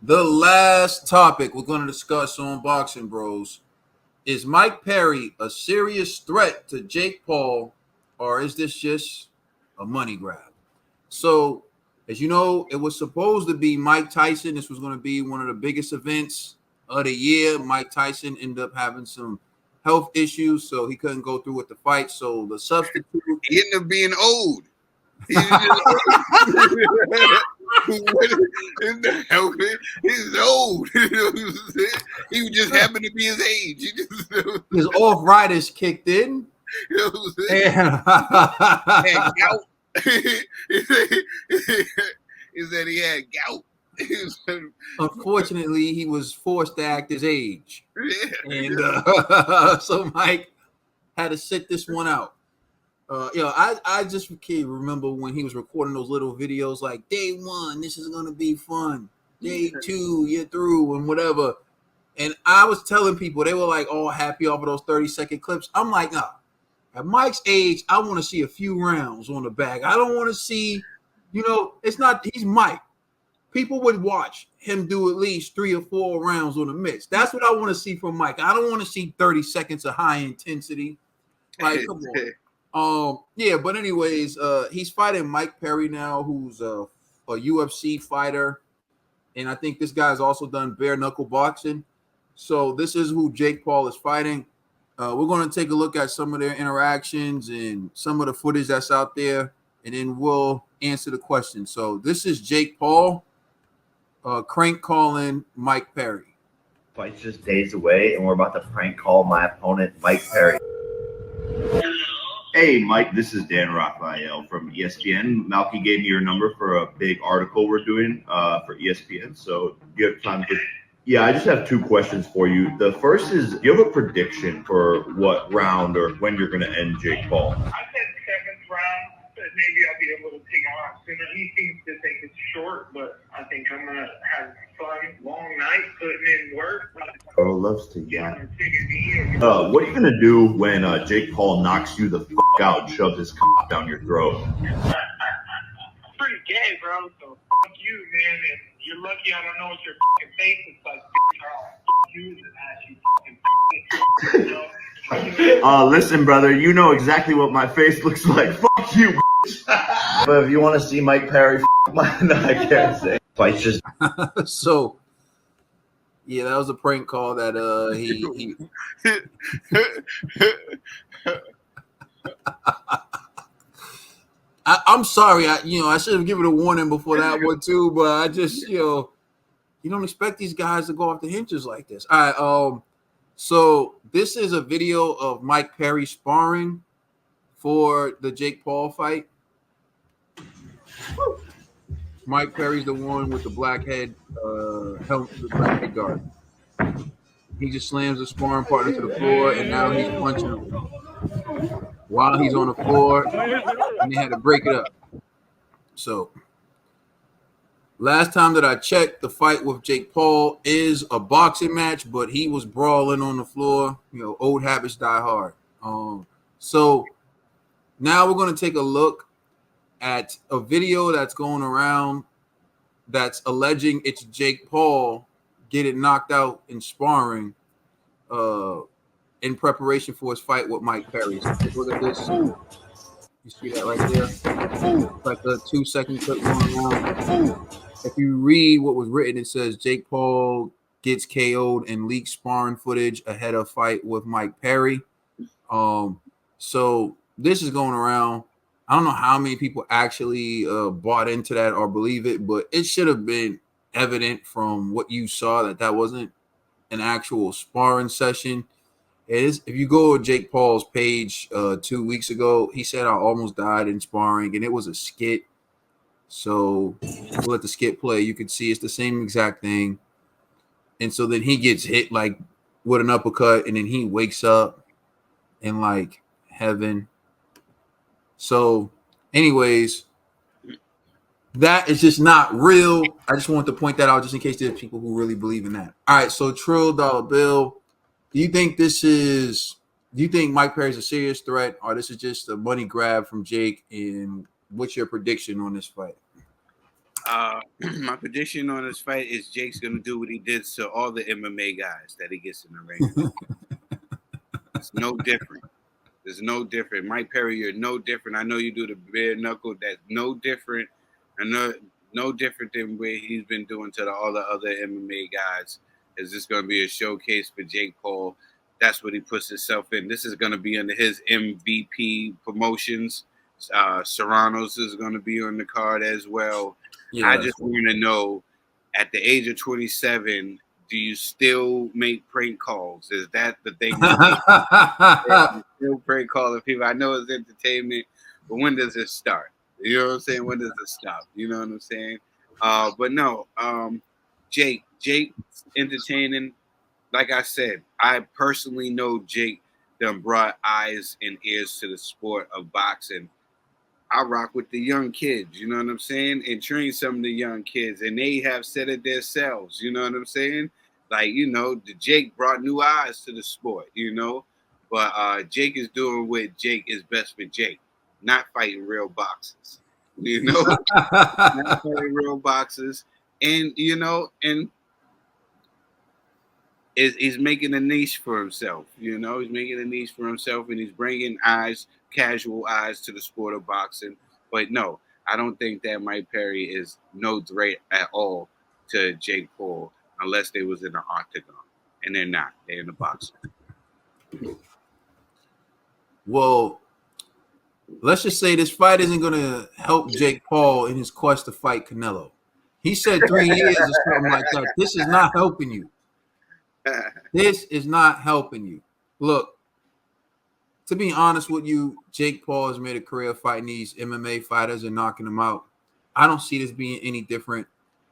The last topic we're going to discuss on Boxing Bros is Mike Perry a serious threat to Jake Paul, or is this just a money grab? So, as you know, it was supposed to be Mike Tyson. This was going to be one of the biggest events of the year. Mike Tyson ended up having some health issues, so he couldn't go through with the fight. So the substitute, He ended up being old. He's old. He just happened to be his age. his arthritis kicked in. And gout. He said he had gout. Unfortunately, he was forced to act his age. Yeah. And so Mike had to sit this one out. I just can't remember when he was recording those little videos like day one, this is gonna be fun. Day two, you're through and whatever. And I was telling people, they were like all happy off of those 30-second clips. I'm like, nah. At Mike's age, I want to see a few rounds on the back. I don't want to see, it's not, he's Mike. People would watch him do at least 3 or 4 rounds on the mix. That's what I want to see from Mike. I don't want to see 30 seconds of high intensity. Like, come on. But anyways, he's fighting Mike Perry now, who's a UFC fighter. And I think this guy's also done bare knuckle boxing. So this is who Jake Paul is fighting. We're going to take a look at some of their interactions and some of the footage that's out there, and then we'll answer the question. So this is Jake Paul, crank calling Mike Perry. Fight's just days away, and we're about to prank call my opponent, Mike Perry. Hey, Mike, this is Dan Raphael from ESPN. Malky gave me your number for a big article we're doing for ESPN. So do you have time to... Yeah, I just have 2 questions for you. The first is, do you have a prediction for what round or when you're going to end Jake Paul? I said 7th round, but maybe I'll be able to take him out sooner. He seems to think it's short, but I think I'm going to have fun, long night, putting in work. Oh, loves to yawn. What are you going to do when Jake Paul knocks you the fuck out and shoves his cock down your throat? Pretty gay, bro, so fuck you, man, and you're lucky I don't know what your fucking face looks like, bitch. I'll fuck you and ask you, Listen, brother, you know exactly what my face looks like. Fuck you, bitch. But if you want to see Mike Perry, no, I can't say. Fight's just... So, yeah, that was a prank call that he I'm sorry. I should have given a warning before that one too, but I just, you don't expect these guys to go off the hinges like this. All right. So this is a video of Mike Perry sparring for the Jake Paul fight. Mike Perry's the one with the black head, the black head guard. He just slams the sparring partner to the floor, and now he's punching him while he's on the floor, and they had to break it up. So last time that I checked, the fight with Jake Paul is a boxing match, but he was brawling on the floor. Old habits die hard. So now we're going to take a look at a video that's going around that's alleging it's Jake Paul getting knocked out in sparring in preparation for his fight with Mike Perry. So look at this. You see that right there? It's like a 2-second clip going around. If you read what was written, it says Jake Paul gets KO'd and leaks sparring footage ahead of fight with Mike Perry. So this is going around. I don't know how many people actually bought into that or believe it, but it should have been evident from what you saw that wasn't an actual sparring session. It is. If you go to Jake Paul's page 2 weeks ago, he said I almost died in sparring, and it was a skit. So we'll let the skit play. You can see it's the same exact thing. And so then he gets hit like with an uppercut, and then he wakes up in like heaven. So, anyways, that is just not real. I just wanted to point that out just in case there's people who really believe in that. All right, so Trill Dollar Bill, do you think Mike Perry's a serious threat, or this is just a money grab from Jake? And what's your prediction on this fight? My prediction on this fight is Jake's gonna do what he did to all the MMA guys that he gets in the ring. It's no different. There's no different. Mike Perry, you're no different. I know you do the bare knuckle. That's no different. I know no different than what he's been doing to all the other MMA guys. Is this going to be a showcase for Jake Paul? That's what he puts himself in. This is going to be under his MVP promotions. Serrano's is going to be on the card as well. Yeah, I just want to know, at the age of 27, do you still make prank calls? Is that the thing? You still prank calling people? I know it's entertainment, but when does it start? You know what I'm saying? When does it stop? You know what I'm saying? But no, Jake's entertaining. Like I said, I personally know Jake done brought eyes and ears to the sport of boxing. I rock with the young kids, you know what I'm saying? And train some of the young kids, and they have said it themselves, you know what I'm saying? Like, you know, the Jake brought new eyes to the sport, you know? But Jake is doing what Jake is best for Jake, not fighting real boxers, you know? Not fighting real boxers. And, you know, and he's making a niche for himself, you know? He's making a niche for himself, and he's bringing eyes, casual eyes to the sport of boxing. But no, I don't think that Mike Perry is no threat at all to Jake Paul unless they was in the octagon. And they're not. They're in the boxing. Well, let's just say this fight isn't going to help Jake Paul in his quest to fight Canelo. He said 3 years or something like that. This is not helping you. This is not helping you. Look, to be honest with you, Jake Paul has made a career fighting these MMA fighters and knocking them out. I don't see this being any different.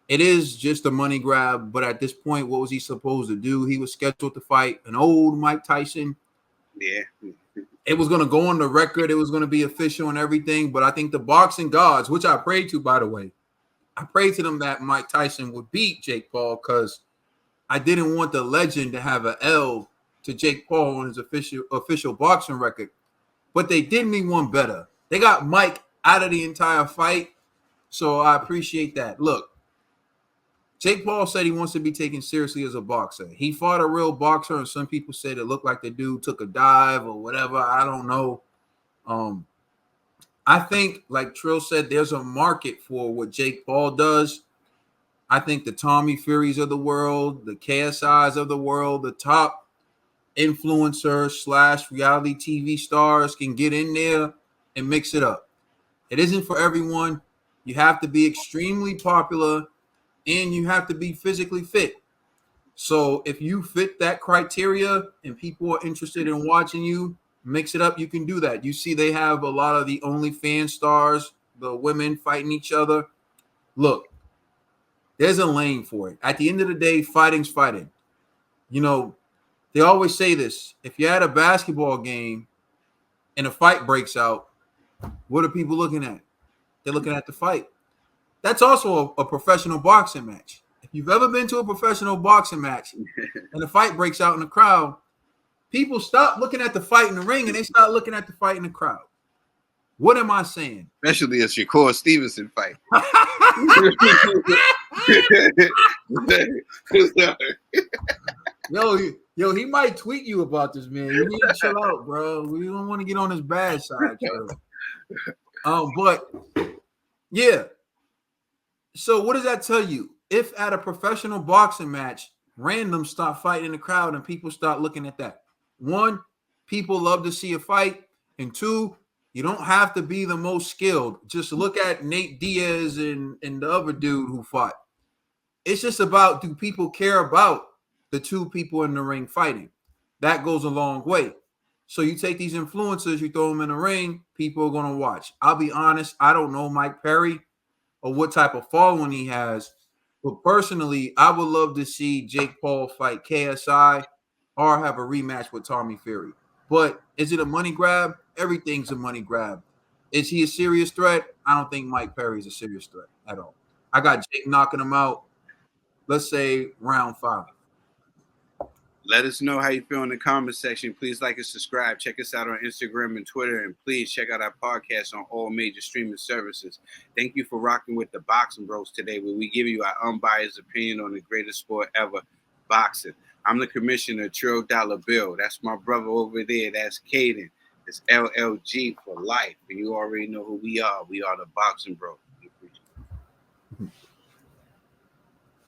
It is just a money grab, but at this point, what was he supposed to do? He was scheduled to fight an old Mike Tyson. Yeah. It was going to go on the record. It was going to be official and everything, but I think the boxing gods, which I prayed to, by the way, I prayed to them that Mike Tyson would beat Jake Paul because I didn't want the legend to have an L to Jake Paul on his official boxing record. But they did me one better. They got Mike out of the entire fight, so I appreciate that. Look, Jake Paul said he wants to be taken seriously as a boxer. He fought a real boxer, and some people said it looked like the dude took a dive or whatever. I don't know. I think, like Trill said, there's a market for what Jake Paul does. I think the Tommy Furies of the world, the KSIs of the world, the top influencers / reality TV stars can get in there and mix it up. It isn't for everyone. You have to be extremely popular and you have to be physically fit. So if you fit that criteria and people are interested in watching you, mix it up, you can do that. You see they have a lot of the OnlyFans stars, the women fighting each other. Look, there's a lane for it. At the end of the day, fighting's fighting. You know, they always say this. If you're at a basketball game and a fight breaks out, what are people looking at? They're looking at the fight. That's also a professional boxing match. If you've ever been to a professional boxing match and the fight breaks out in the crowd, people stop looking at the fight in the ring and they start looking at the fight in the crowd. What am I saying? Especially a Shakur Stevenson fight. Yo, he might tweet you about this, man. You need to chill out, bro. We don't want to get on his bad side, bro. But yeah. So what does that tell you? If at a professional boxing match, randoms start fighting in the crowd and people start looking at that. One, people love to see a fight. And two, you don't have to be the most skilled. Just look at Nate Diaz and the other dude who fought. It's just about, do people care about the two people in the ring fighting? That goes a long way. So you take these influencers, you throw them in the ring, people are going to watch. I'll be honest, I don't know Mike Perry or what type of following he has. But personally, I would love to see Jake Paul fight KSI or have a rematch with Tommy Fury. But is it a money grab? Everything's a money grab. Is he a serious threat? I don't think Mike Perry is a serious threat at all. I got Jake knocking him out, let's say round 5. Let us know how you feel in the comment section. Please like and subscribe. Check us out on Instagram and Twitter. And please check out our podcast on all major streaming services. Thank you for rocking with the Boxing Bros today, where we give you our unbiased opinion on the greatest sport ever, boxing. I'm the commissioner, Trill Dollar Bill. That's my brother over there. That's Caden. It's LLG for life. And you already know who we are. We are the Boxing Bros.